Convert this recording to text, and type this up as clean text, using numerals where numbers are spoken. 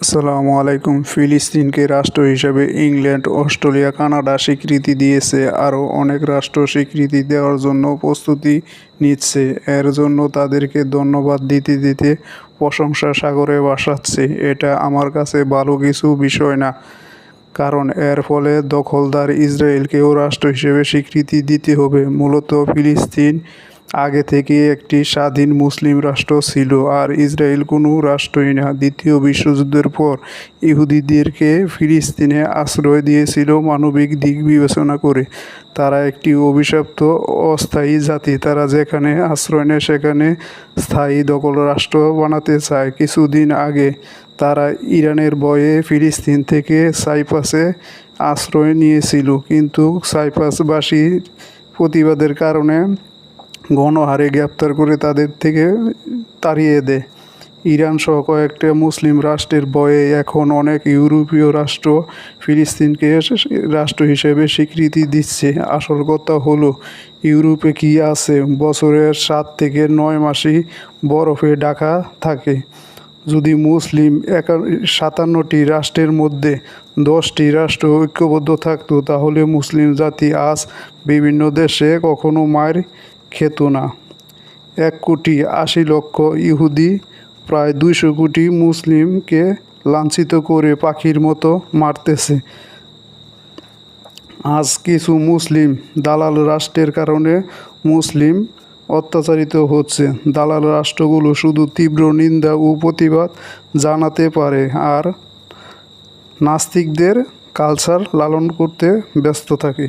আসসালামু আলাইকুম। ফিলিস্তিনকে রাষ্ট্র হিসেবে ইংল্যান্ড, অস্ট্রেলিয়া, কানাডা স্বীকৃতি দিয়েছে। আরও অনেক রাষ্ট্র স্বীকৃতি দেওয়ার জন্য প্রস্তুতি নিচ্ছে। এর জন্য তাদেরকে ধন্যবাদ দিতে দিতে প্রশংসার সাগরে ভাসাচ্ছে। এটা আমার কাছে ভালো কিছু বিষয় না, কারণ এর ফলে দখলদার ইসরায়েলকেও রাষ্ট্র হিসেবে স্বীকৃতি দিতে হবে। মূলত ফিলিস্তিন আগে থেকে একটি স্বাধীন মুসলিম রাষ্ট্র ছিল, আর ইসরায়েল কোনো রাষ্ট্রই না। দ্বিতীয় বিশ্বযুদ্ধের পর ইহুদিদেরকে ফিলিস্তিনে আশ্রয় দিয়েছিল মানবিক দিক বিবেচনা করে। তারা একটি অভিশপ্ত অস্থায়ী জাতি। তারা যেখানে আশ্রয় নেয় সেখানে স্থায়ী দখল রাষ্ট্র বানাতে চায়। কিছুদিন আগে তারা ইরানের ভয়ে ফিলিস্তিন থেকে সাইপ্রাসে আশ্রয় নিয়েছিল, কিন্তু সাইপ্রাসবাসীর প্রতিবাদের কারণে গণহারে গ্রেপ্তার করে তাদের থেকে তাড়িয়ে দেয়। ইরান সহ কয়েকটা মুসলিম রাষ্ট্রের ভয়ে এখন অনেক ইউরোপীয় রাষ্ট্র ফিলিস্তিনকে রাষ্ট্র হিসেবে স্বীকৃতি দিচ্ছে। আসল কথা হলো, ইউরোপে কি আছে? বছরের 7 থেকে 9 মাসই বরফে ঢাকা থাকে। যদি মুসলিম 57টি রাষ্ট্রের মধ্যে 10টি রাষ্ট্র ঐক্যবদ্ধ থাকতো, তাহলে মুসলিম জাতি আজ বিভিন্ন দেশে কখনো মার খেত না। 1,80,00,000 ইহুদি প্রায় 200 কোটি মুসলিমকে লাঞ্ছিত করে পাখির মতো মারতেছে। আজ কিছু মুসলিম দালাল রাষ্ট্রের কারণে মুসলিম অত্যাচারিত হচ্ছে। দালাল রাষ্ট্রগুলো শুধু তীব্র নিন্দা ও প্রতিবাদ জানাতে পারে, আর নাস্তিকদের কালচার লালন করতে ব্যস্ত থাকে।